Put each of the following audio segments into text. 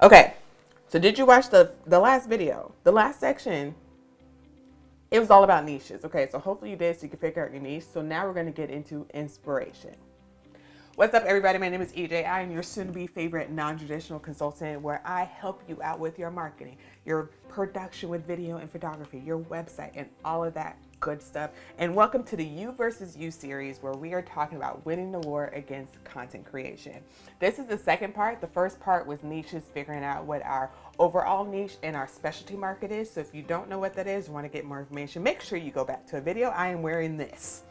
Okay, so did you watch the last video? The last section, it was all about niches. Okay, so hopefully you did so you can figure out your niche. So now we're going to get into inspiration. What's up, everybody? My name is EJ. I am your soon-to-be favorite non-traditional consultant where I help you out with your marketing, your production with video and photography, your website, and all of that good stuff. And welcome to the You versus You series where we are talking about winning the war against content creation. This is the second part. The first part was niches, figuring out what our overall niche and our specialty market is. So if you don't know what that is, want to get more information, make sure you go back to a video. I am wearing this.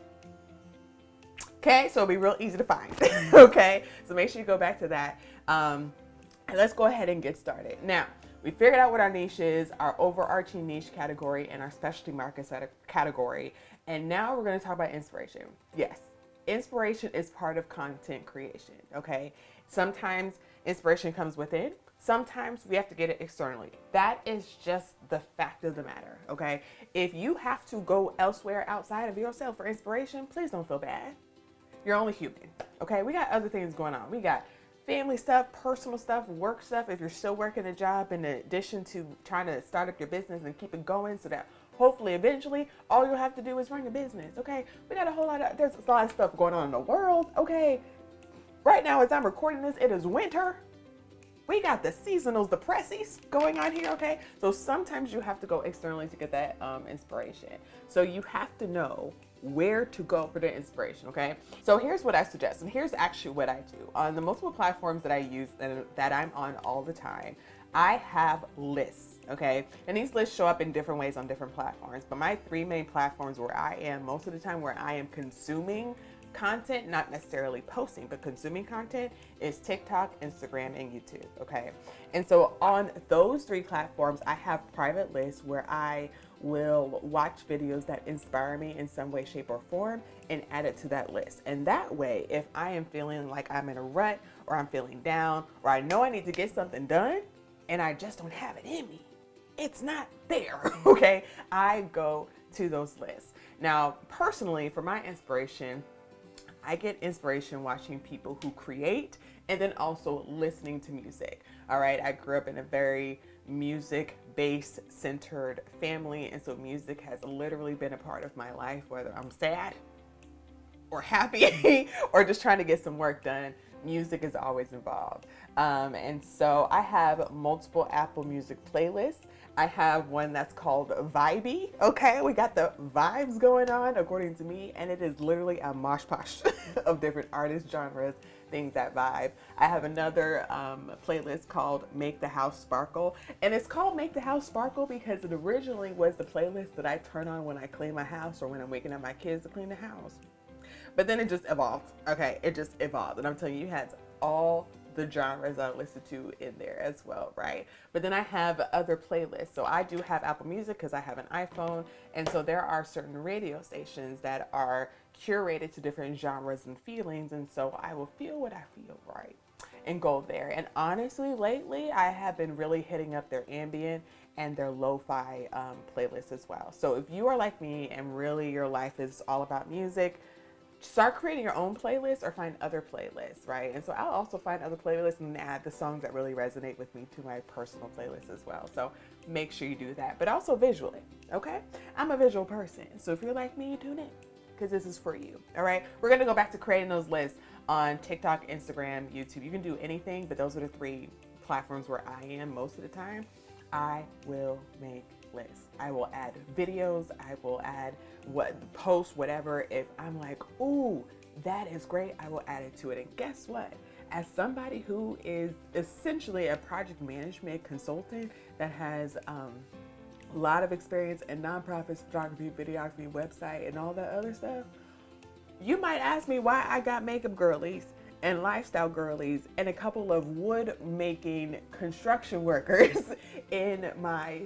Okay, so it'll be real easy to find. Okay, so make sure you go back to that. And let's go ahead and get started. Now, we figured out what our niche is, our overarching niche category, and our specialty markets category. And now we're going to talk about inspiration. Yes, inspiration is part of content creation. Okay, sometimes inspiration comes within. Sometimes we have to get it externally. That is just the fact of the matter. Okay, if you have to go elsewhere outside of yourself for inspiration, please don't feel bad. You're only human, okay? We got other things going on. We got family stuff, personal stuff, work stuff. If you're still working a job in addition to trying to start up your business and keep it going so that hopefully eventually all you'll have to do is run your business, okay? We got there's a lot of stuff going on in the world, okay? Right now as I'm recording this, it is winter. We got the seasonals, the pressies going on here, okay? So sometimes you have to go externally to get that inspiration. So you have to know where to go for the inspiration, okay? So here's what I suggest, and here's actually what I do. On the multiple platforms that I use and that I'm on all the time, I have lists, okay? And these lists show up in different ways on different platforms, but my three main platforms where I am most of the time where I am consuming content, not necessarily posting, but consuming content is TikTok, Instagram, and YouTube, okay? And so on those three platforms, I have private lists where I will watch videos that inspire me in some way, shape, or form and add it to that list. And that way, if I am feeling like I'm in a rut or I'm feeling down or I know I need to get something done and I just don't have it in me, it's not there, okay? I go to those lists. Now, personally, for my inspiration, I get inspiration watching people who create and then also listening to music. All right, I grew up in a very music-based centered family, and so music has literally been a part of my life, whether I'm sad or happy or just trying to get some work done. Music is always involved. And so I have multiple Apple Music playlists. I have one that's called Vibey. Okay, we got the vibes going on according to me, and it is literally a mosh posh of different artists, genres, things that vibe. I have another playlist called Make the House Sparkle, and it's called Make the House Sparkle because it originally was the playlist that I turn on when I clean my house or when I'm waking up my kids to clean the house. But then it just evolved. Okay, it just evolved, and I'm telling you, you had all the genres I listen to in there as well, right? But then I have other playlists. So I do have Apple Music because I have an iPhone, and so there are certain radio stations that are curated to different genres and feelings, and so I will feel what I feel, right? And go there. And honestly, lately I have been really hitting up their ambient and their lo-fi playlists as well. So if you are like me and really your life is all about music, start creating your own playlist or find other playlists, right? And so I'll also find other playlists and add the songs that really resonate with me to my personal playlist as well. So make sure you do that, but also visually, okay? I'm a visual person, so if you're like me, tune in because this is for you, all right? We're gonna go back to creating those lists on TikTok, Instagram, YouTube. You can do anything, but those are the three platforms where I am most of the time. I will make lists. I will add videos. I will add post, whatever. If I'm like, ooh, that is great, I will add it to it. And guess what? As somebody who is essentially a project management consultant that has a lot of experience in nonprofits, photography, videography, website, and all that other stuff, you might ask me why I got makeup girlies and lifestyle girlies and a couple of wood making construction workers in my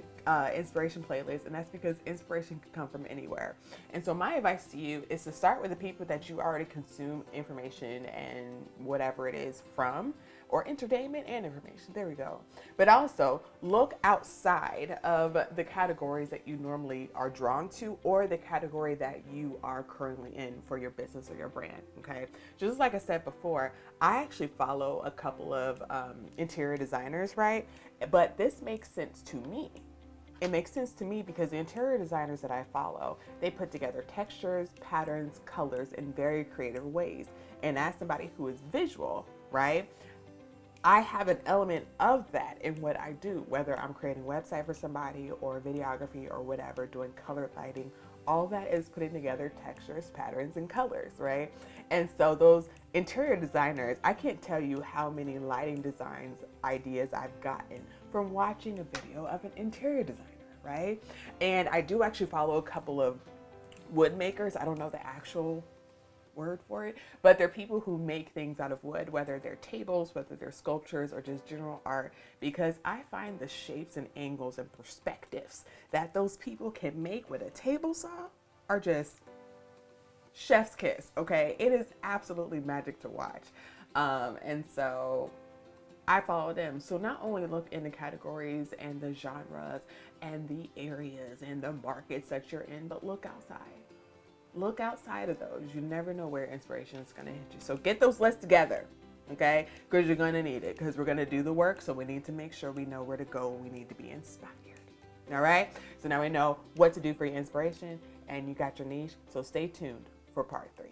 inspiration playlist, and that's because inspiration can come from anywhere. And so my advice to you is to start with the people that you already consume information and whatever it is from, or entertainment and information. There we go. But also look outside of the categories that you normally are drawn to or the category that you are currently in for your business or your brand. Okay. Just like I said before, I actually follow a couple of interior designers, right? But this makes sense to me. It makes sense to me because the interior designers that I follow, they put together textures, patterns, colors in very creative ways. And as somebody who is visual, right, I have an element of that in what I do, whether I'm creating a website for somebody or videography or whatever, doing color lighting, all that is putting together textures, patterns, and colors, right? And so those interior designers, I can't tell you how many lighting designs ideas I've gotten from watching a video of an interior designer, right? And I do actually follow a couple of wood makers. I don't know the actual word for it, but they're people who make things out of wood, whether they're tables, whether they're sculptures, or just general art, because I find the shapes and angles and perspectives that those people can make with a table saw are just chef's kiss. Okay, it is absolutely magic to watch. And so I follow them. So not only look in the categories and the genres and the areas and the markets that you're in, but look outside. Look outside of those. You never know where inspiration is going to hit you. So get those lists together, okay? Because you're going to need it, because we're going to do the work. So we need to make sure we know where to go. We need to be inspired. All right? So now we know what to do for your inspiration and you got your niche. So stay tuned for part 3.